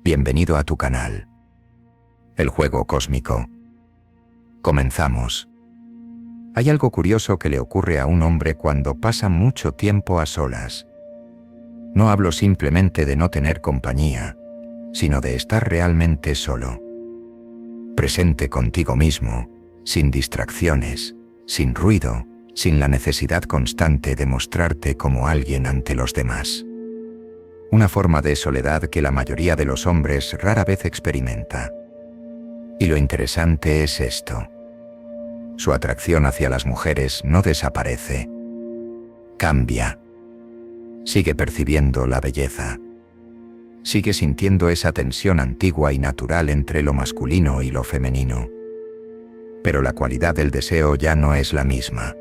Bienvenido a tu canal. El juego cósmico. Comenzamos. Hay algo curioso que le ocurre a un hombre cuando pasa mucho tiempo a solas. No hablo simplemente de no tener compañía, sino de estar realmente solo. Presente contigo mismo, sin distracciones, sin ruido, sin la necesidad constante de mostrarte como alguien ante los demás. Una forma de soledad que la mayoría de los hombres rara vez experimenta. Y lo interesante es esto. Su atracción hacia las mujeres no desaparece. Cambia. Sigue percibiendo la belleza. Sigue sintiendo esa tensión antigua y natural entre lo masculino y lo femenino. Pero la cualidad del deseo ya no es la misma.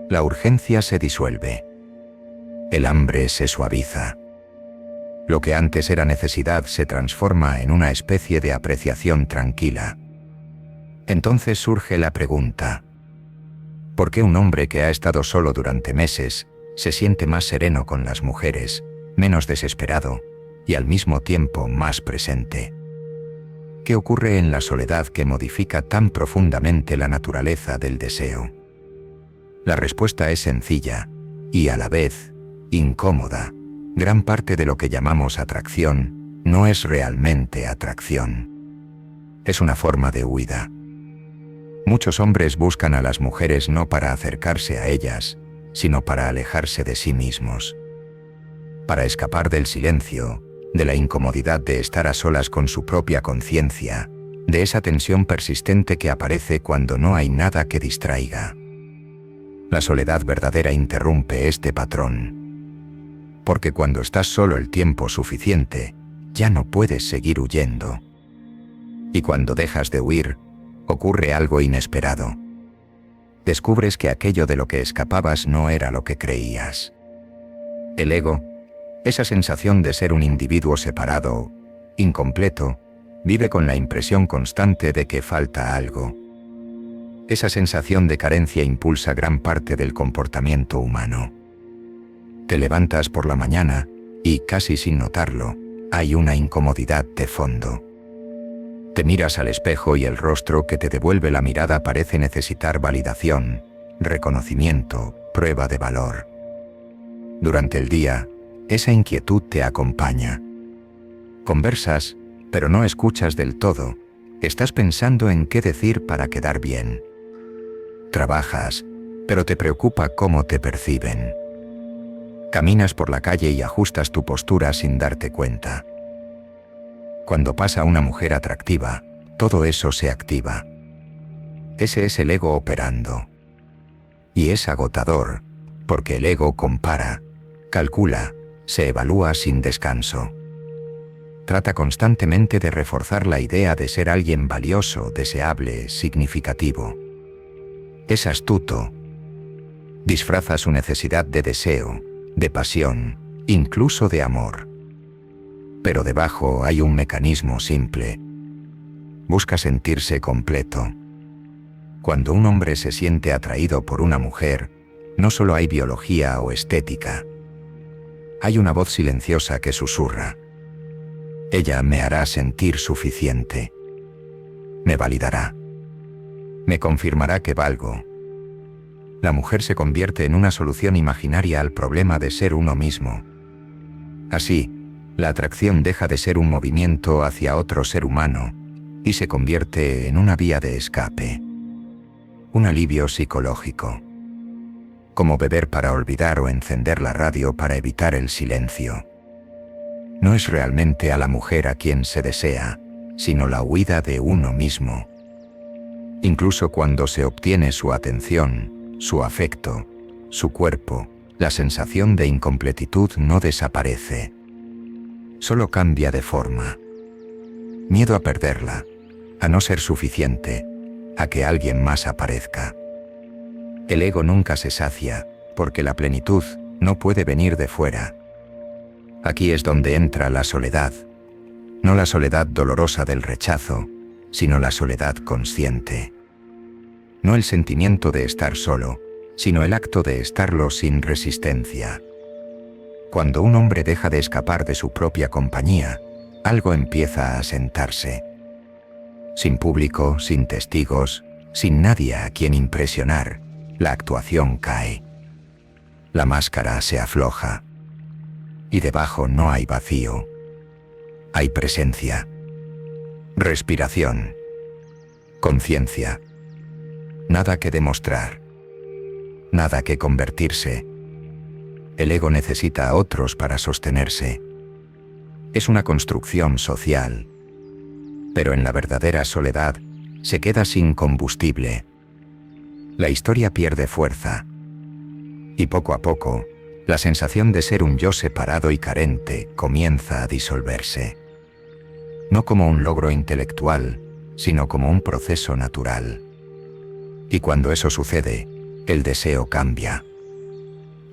La urgencia se disuelve. El hambre se suaviza. Lo que antes era necesidad se transforma en una especie de apreciación tranquila. Entonces surge la pregunta: ¿por qué un hombre que ha estado solo durante meses se siente más sereno con las mujeres, menos desesperado y al mismo tiempo más presente? ¿Qué ocurre en la soledad que modifica tan profundamente la naturaleza del deseo? La respuesta es sencilla y a la vez incómoda. Gran parte de lo que llamamos atracción no es realmente atracción. Es una forma de huida. Muchos hombres buscan a las mujeres no para acercarse a ellas, sino para alejarse de sí mismos. Para escapar del silencio, de la incomodidad de estar a solas con su propia conciencia, de esa tensión persistente que aparece cuando no hay nada que distraiga. La soledad verdadera interrumpe este patrón. Porque cuando estás solo el tiempo suficiente, ya no puedes seguir huyendo. Y cuando dejas de huir, ocurre algo inesperado. Descubres que aquello de lo que escapabas no era lo que creías. El ego, esa sensación de ser un individuo separado, incompleto, vive con la impresión constante de que falta algo. Esa sensación de carencia impulsa gran parte del comportamiento humano. Te levantas por la mañana y, casi sin notarlo, hay una incomodidad de fondo. Te miras al espejo y el rostro que te devuelve la mirada parece necesitar validación, reconocimiento, prueba de valor. Durante el día, esa inquietud te acompaña. Conversas, pero no escuchas del todo. Estás pensando en qué decir para quedar bien. Trabajas, pero te preocupa cómo te perciben. Caminas por la calle y ajustas tu postura sin darte cuenta. Cuando pasa una mujer atractiva, todo eso se activa. Ese es el ego operando. Y es agotador, porque el ego compara, calcula, se evalúa sin descanso. Trata constantemente de reforzar la idea de ser alguien valioso, deseable, significativo. Es astuto. Disfraza su necesidad de deseo, de pasión, incluso de amor. Pero debajo hay un mecanismo simple. Busca sentirse completo. Cuando un hombre se siente atraído por una mujer, no solo hay biología o estética. Hay una voz silenciosa que susurra: ella me hará sentir suficiente. Me validará. Me confirmará que valgo. La mujer se convierte en una solución imaginaria al problema de ser uno mismo. Así, la atracción deja de ser un movimiento hacia otro ser humano y se convierte en una vía de escape. Un alivio psicológico. Como beber para olvidar o encender la radio para evitar el silencio. No es realmente a la mujer a quien se desea, sino la huida de uno mismo. Incluso cuando se obtiene su atención, su afecto, su cuerpo, la sensación de incompletitud no desaparece. Solo cambia de forma. Miedo a perderla, a no ser suficiente, a que alguien más aparezca. El ego nunca se sacia, porque la plenitud no puede venir de fuera. Aquí es donde entra la soledad. No la soledad dolorosa del rechazo, sino la soledad consciente. No el sentimiento de estar solo, sino el acto de estarlo sin resistencia. Cuando un hombre deja de escapar de su propia compañía, algo empieza a sentarse. Sin público, sin testigos, sin nadie a quien impresionar, la actuación cae. La máscara se afloja. Y debajo no hay vacío. Hay presencia. Respiración. Conciencia. Nada que demostrar. Nada que convertirse. El ego necesita a otros para sostenerse. Es una construcción social. Pero en la verdadera soledad se queda sin combustible. La historia pierde fuerza. Y poco a poco, la sensación de ser un yo separado y carente comienza a disolverse. No como un logro intelectual, sino como un proceso natural. Y cuando eso sucede, el deseo cambia.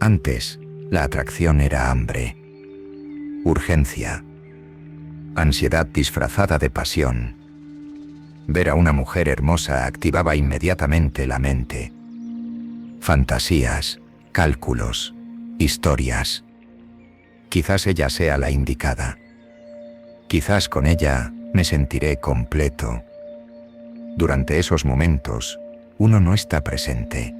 Antes, la atracción era hambre, urgencia, ansiedad disfrazada de pasión. Ver a una mujer hermosa activaba inmediatamente la mente. Fantasías, cálculos, historias. Quizás ella sea la indicada. Quizás con ella me sentiré completo. Durante esos momentos, uno no está presente.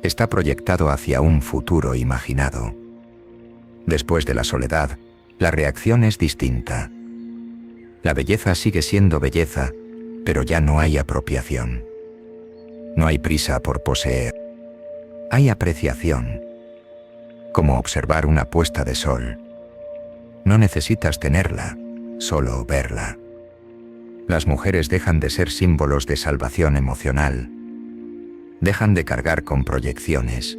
Está proyectado hacia un futuro imaginado. Después de la soledad, la reacción es distinta. La belleza sigue siendo belleza, pero ya no hay apropiación. No hay prisa por poseer. Hay apreciación. Como observar una puesta de sol. No necesitas tenerla, solo verla. Las mujeres dejan de ser símbolos de salvación emocional. Dejan de cargar con proyecciones.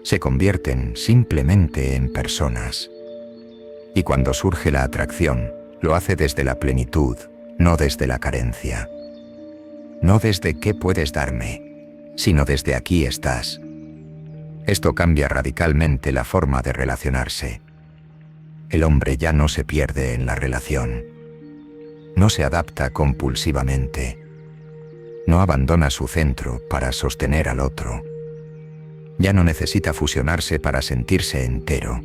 Se convierten simplemente en personas. Y cuando surge la atracción, lo hace desde la plenitud, no desde la carencia. No desde qué puedes darme, sino desde aquí estás. Esto cambia radicalmente la forma de relacionarse. El hombre ya no se pierde en la relación. No se adapta compulsivamente. No abandona su centro para sostener al otro. Ya no necesita fusionarse para sentirse entero.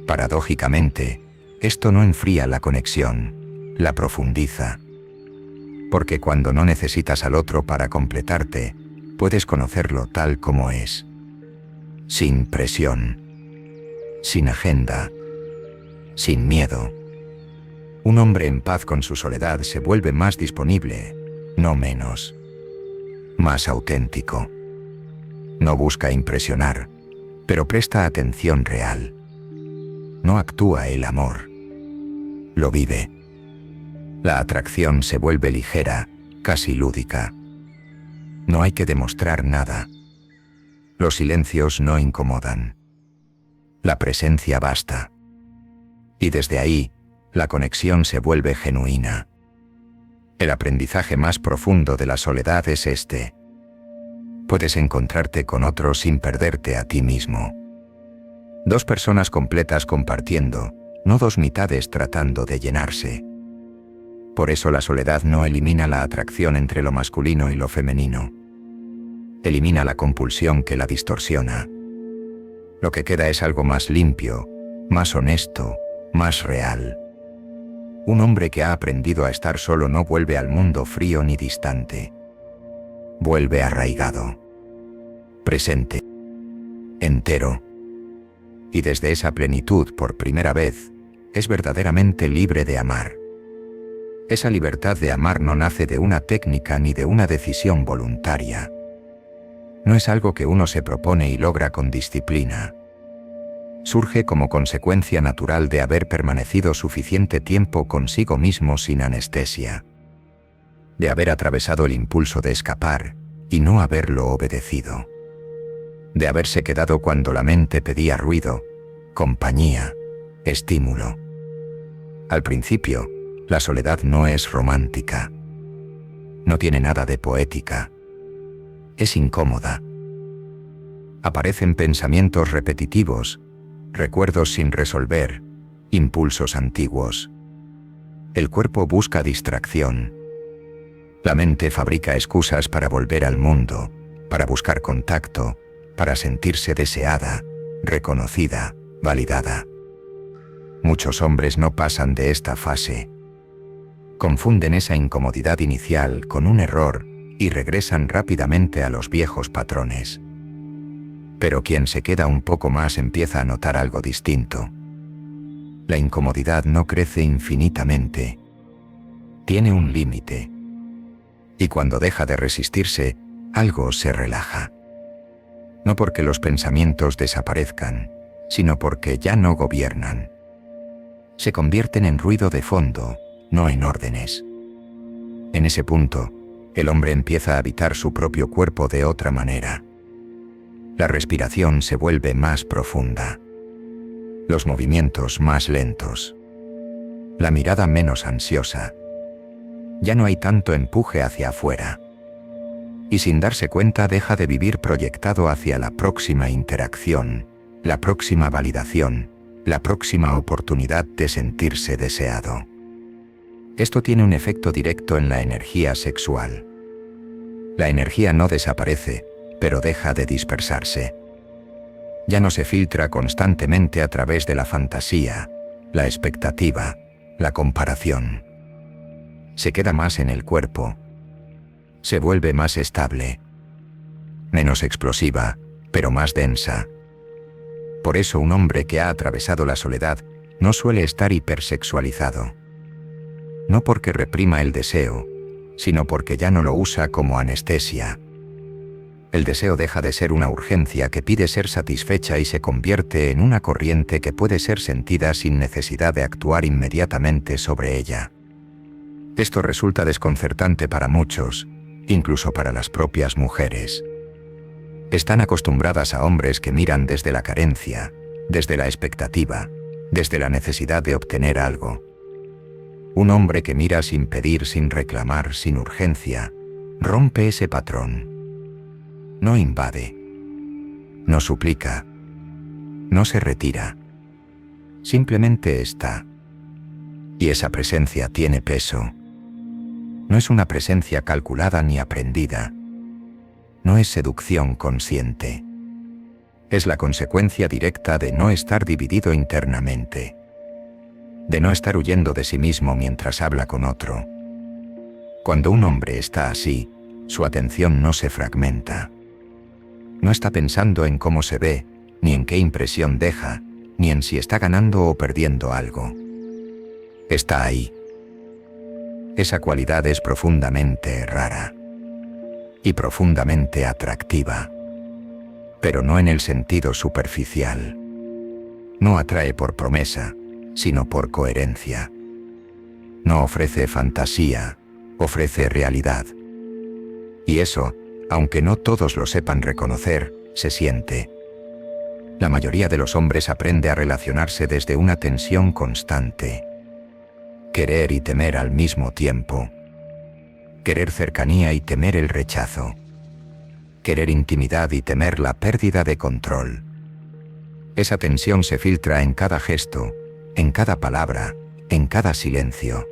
Paradójicamente, esto no enfría la conexión, la profundiza. Porque cuando no necesitas al otro para completarte, puedes conocerlo tal como es. Sin presión. Sin agenda. Sin miedo. Un hombre en paz con su soledad se vuelve más disponible, no menos. Más auténtico. No busca impresionar, pero presta atención real. No actúa el amor. Lo vive. La atracción se vuelve ligera, casi lúdica. No hay que demostrar nada. Los silencios no incomodan. La presencia basta. Y desde ahí, la conexión se vuelve genuina. El aprendizaje más profundo de la soledad es este. Puedes encontrarte con otro sin perderte a ti mismo. Dos personas completas compartiendo, no dos mitades tratando de llenarse. Por eso la soledad no elimina la atracción entre lo masculino y lo femenino. Elimina la compulsión que la distorsiona. Lo que queda es algo más limpio, más honesto, más real. Un hombre que ha aprendido a estar solo no vuelve al mundo frío ni distante. Vuelve arraigado, presente, entero. Y desde esa plenitud, por primera vez, es verdaderamente libre de amar. Esa libertad de amar no nace de una técnica ni de una decisión voluntaria. No es algo que uno se propone y logra con disciplina. Surge como consecuencia natural de haber permanecido suficiente tiempo consigo mismo sin anestesia. De haber atravesado el impulso de escapar y no haberlo obedecido. De haberse quedado cuando la mente pedía ruido, compañía, estímulo. Al principio, la soledad no es romántica. No tiene nada de poética. Es incómoda. Aparecen pensamientos repetitivos, recuerdos sin resolver, impulsos antiguos. El cuerpo busca distracción. La mente fabrica excusas para volver al mundo, para buscar contacto, para sentirse deseada, reconocida, validada. Muchos hombres no pasan de esta fase. Confunden esa incomodidad inicial con un error y regresan rápidamente a los viejos patrones. Pero quien se queda un poco más empieza a notar algo distinto. La incomodidad no crece infinitamente. Tiene un límite. Y cuando deja de resistirse, algo se relaja. No porque los pensamientos desaparezcan, sino porque ya no gobiernan. Se convierten en ruido de fondo, no en órdenes. En ese punto, el hombre empieza a habitar su propio cuerpo de otra manera. La respiración se vuelve más profunda. Los movimientos más lentos. La mirada menos ansiosa. Ya no hay tanto empuje hacia afuera. Y sin darse cuenta deja de vivir proyectado hacia la próxima interacción, la próxima validación, la próxima oportunidad de sentirse deseado. Esto tiene un efecto directo en la energía sexual. La energía no desaparece, pero deja de dispersarse. Ya no se filtra constantemente a través de la fantasía, la expectativa, la comparación. Se queda más en el cuerpo. Se vuelve más estable. Menos explosiva, pero más densa. Por eso un hombre que ha atravesado la soledad no suele estar hipersexualizado. No porque reprima el deseo, sino porque ya no lo usa como anestesia. El deseo deja de ser una urgencia que pide ser satisfecha y se convierte en una corriente que puede ser sentida sin necesidad de actuar inmediatamente sobre ella. Esto resulta desconcertante para muchos, incluso para las propias mujeres. Están acostumbradas a hombres que miran desde la carencia, desde la expectativa, desde la necesidad de obtener algo. Un hombre que mira sin pedir, sin reclamar, sin urgencia, rompe ese patrón. No invade. No suplica. No se retira. Simplemente está. Y esa presencia tiene peso. No es una presencia calculada ni aprendida. No es seducción consciente. Es la consecuencia directa de no estar dividido internamente. De no estar huyendo de sí mismo mientras habla con otro. Cuando un hombre está así, su atención no se fragmenta. No está pensando en cómo se ve, ni en qué impresión deja, ni en si está ganando o perdiendo algo. Está ahí. Esa cualidad es profundamente rara. Y profundamente atractiva. Pero no en el sentido superficial. No atrae por promesa, sino por coherencia. No ofrece fantasía, ofrece realidad. Y eso, aunque no todos lo sepan reconocer, se siente. La mayoría de los hombres aprende a relacionarse desde una tensión constante. Querer y temer al mismo tiempo. Querer cercanía y temer el rechazo. Querer intimidad y temer la pérdida de control. Esa tensión se filtra en cada gesto, en cada palabra, en cada silencio.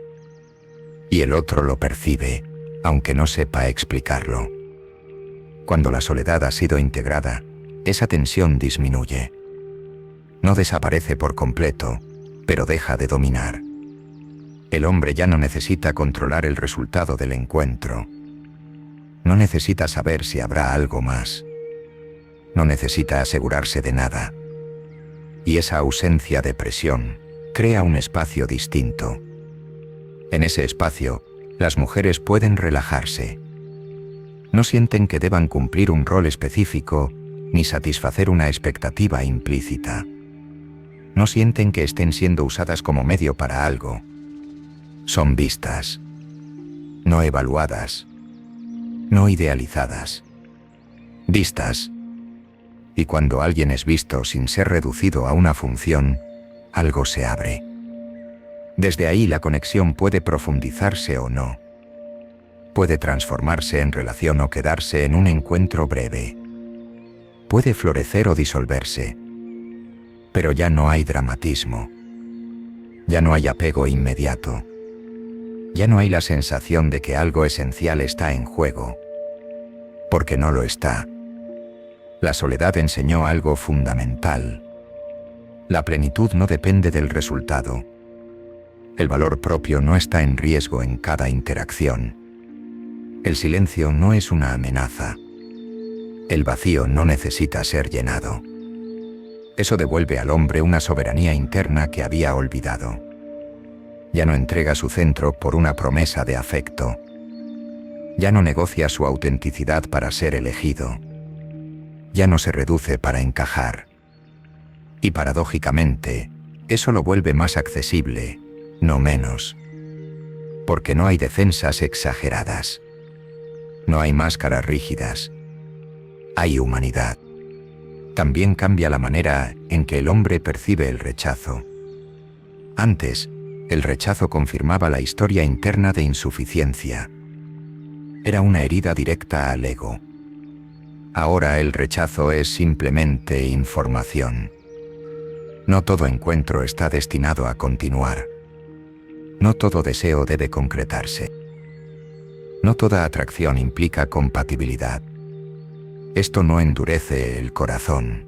Y el otro lo percibe, aunque no sepa explicarlo. Cuando la soledad ha sido integrada, esa tensión disminuye. No desaparece por completo, pero deja de dominar. El hombre ya no necesita controlar el resultado del encuentro. No necesita saber si habrá algo más. No necesita asegurarse de nada. Y esa ausencia de presión crea un espacio distinto. En ese espacio, las mujeres pueden relajarse. No sienten que deban cumplir un rol específico, ni satisfacer una expectativa implícita. No sienten que estén siendo usadas como medio para algo. Son vistas. No evaluadas. No idealizadas. Vistas. Y cuando alguien es visto sin ser reducido a una función, algo se abre. Desde ahí la conexión puede profundizarse o no. Puede transformarse en relación o quedarse en un encuentro breve. Puede florecer o disolverse. Pero ya no hay dramatismo. Ya no hay apego inmediato. Ya no hay la sensación de que algo esencial está en juego. Porque no lo está. La soledad enseñó algo fundamental. La plenitud no depende del resultado. El valor propio no está en riesgo en cada interacción. El silencio no es una amenaza. El vacío no necesita ser llenado. Eso devuelve al hombre una soberanía interna que había olvidado. Ya no entrega su centro por una promesa de afecto. Ya no negocia su autenticidad para ser elegido. Ya no se reduce para encajar. Y paradójicamente, eso lo vuelve más accesible, no menos. Porque no hay defensas exageradas. No hay máscaras rígidas. Hay humanidad. También cambia la manera en que el hombre percibe el rechazo. Antes, el rechazo confirmaba la historia interna de insuficiencia. Era una herida directa al ego. Ahora el rechazo es simplemente información. No todo encuentro está destinado a continuar. No todo deseo debe concretarse. No toda atracción implica compatibilidad. Esto no endurece el corazón.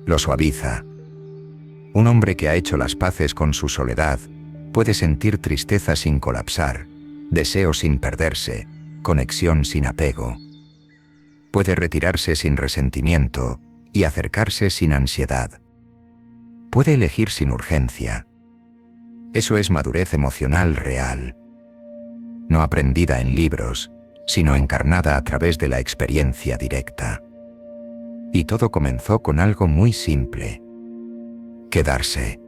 Lo suaviza. Un hombre que ha hecho las paces con su soledad puede sentir tristeza sin colapsar, deseo sin perderse, conexión sin apego. Puede retirarse sin resentimiento y acercarse sin ansiedad. Puede elegir sin urgencia. Eso es madurez emocional real. No aprendida en libros, sino encarnada a través de la experiencia directa. Y todo comenzó con algo muy simple. Quedarse.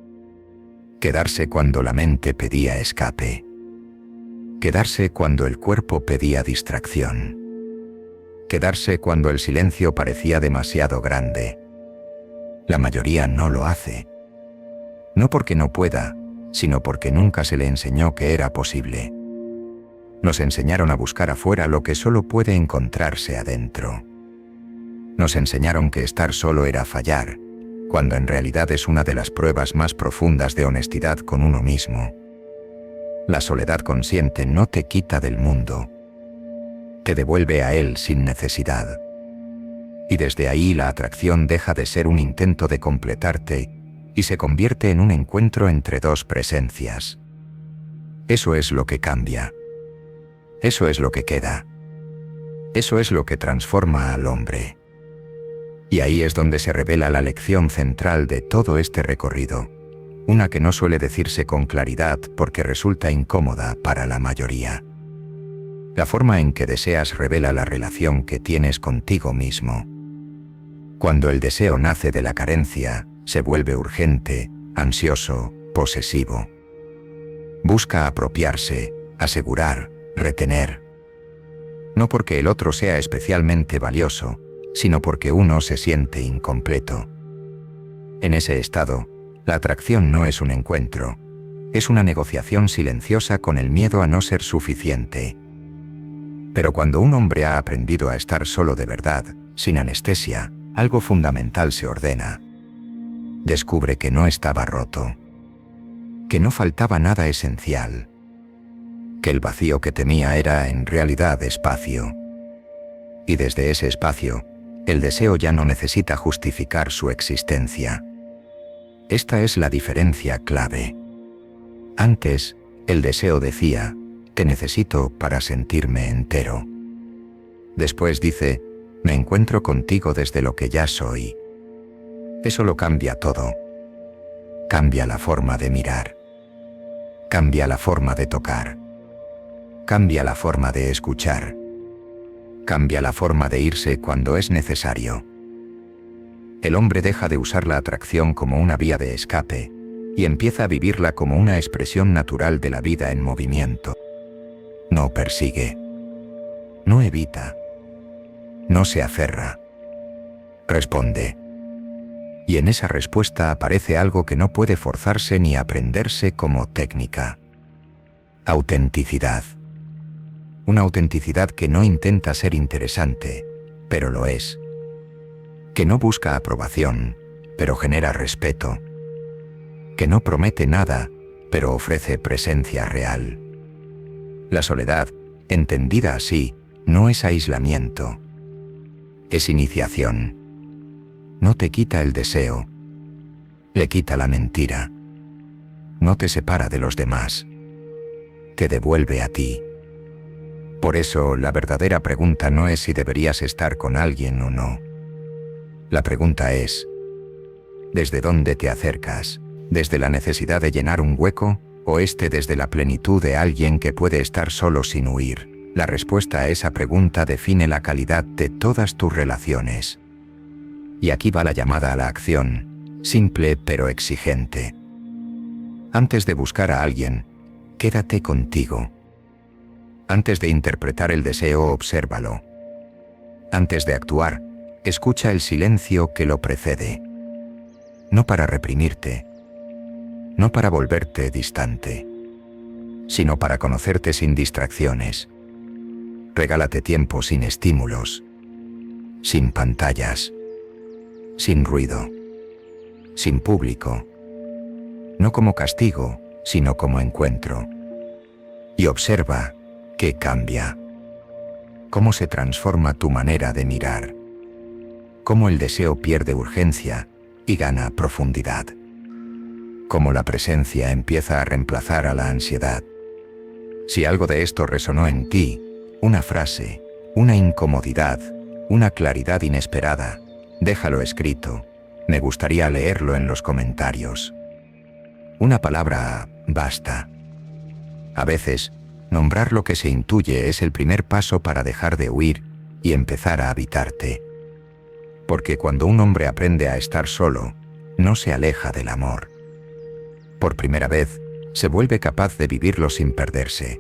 Quedarse cuando la mente pedía escape. Quedarse cuando el cuerpo pedía distracción. Quedarse cuando el silencio parecía demasiado grande. La mayoría no lo hace. No porque no pueda, sino porque nunca se le enseñó que era posible. Nos enseñaron a buscar afuera lo que solo puede encontrarse adentro. Nos enseñaron que estar solo era fallar, cuando en realidad es una de las pruebas más profundas de honestidad con uno mismo. La soledad consciente no te quita del mundo. Te devuelve a él sin necesidad. Y desde ahí la atracción deja de ser un intento de completarte y se convierte en un encuentro entre dos presencias. Eso es lo que cambia. Eso es lo que queda. Eso es lo que transforma al hombre. Y ahí es donde se revela la lección central de todo este recorrido, una que no suele decirse con claridad porque resulta incómoda para la mayoría. La forma en que deseas revela la relación que tienes contigo mismo. Cuando el deseo nace de la carencia, se vuelve urgente, ansioso, posesivo. Busca apropiarse, asegurar, retener. No porque el otro sea especialmente valioso, sino porque uno se siente incompleto. En ese estado, la atracción no es un encuentro, es una negociación silenciosa con el miedo a no ser suficiente. Pero cuando un hombre ha aprendido a estar solo de verdad, sin anestesia, algo fundamental se ordena. Descubre que no estaba roto, que no faltaba nada esencial, que el vacío que temía era en realidad espacio. Y desde ese espacio, el deseo ya no necesita justificar su existencia. Esta es la diferencia clave. Antes, el deseo decía, te necesito para sentirme entero. Después dice, me encuentro contigo desde lo que ya soy. Eso lo cambia todo. Cambia la forma de mirar. Cambia la forma de tocar. Cambia la forma de escuchar. Cambia la forma de irse cuando es necesario. El hombre deja de usar la atracción como una vía de escape y empieza a vivirla como una expresión natural de la vida en movimiento. No persigue. No evita. No se aferra. Responde. Y en esa respuesta aparece algo que no puede forzarse ni aprenderse como técnica. Autenticidad. Una autenticidad que no intenta ser interesante, pero lo es. Que no busca aprobación, pero genera respeto. Que no promete nada, pero ofrece presencia real. La soledad, entendida así, no es aislamiento. Es iniciación. No te quita el deseo. Le quita la mentira. No te separa de los demás. Te devuelve a ti. Por eso, la verdadera pregunta no es si deberías estar con alguien o no. La pregunta es, ¿desde dónde te acercas? ¿Desde la necesidad de llenar un hueco? ¿O desde la plenitud de alguien que puede estar solo sin huir? La respuesta a esa pregunta define la calidad de todas tus relaciones. Y aquí va la llamada a la acción, simple pero exigente. Antes de buscar a alguien, quédate contigo. Antes de interpretar el deseo, obsérvalo. Antes de actuar, escucha el silencio que lo precede. No para reprimirte, no para volverte distante, sino para conocerte sin distracciones. Regálate tiempo sin estímulos, sin pantallas, sin ruido, sin público. No como castigo, sino como encuentro. Y observa qué cambia. Cómo se transforma tu manera de mirar. Cómo el deseo pierde urgencia y gana profundidad. Cómo la presencia empieza a reemplazar a la ansiedad. Si algo de esto resonó en ti, una frase, una incomodidad, una claridad inesperada, déjalo escrito. Me gustaría leerlo en los comentarios. Una palabra basta. A veces, nombrar lo que se intuye es el primer paso para dejar de huir y empezar a habitarte. Porque cuando un hombre aprende a estar solo, no se aleja del amor. Por primera vez, se vuelve capaz de vivirlo sin perderse.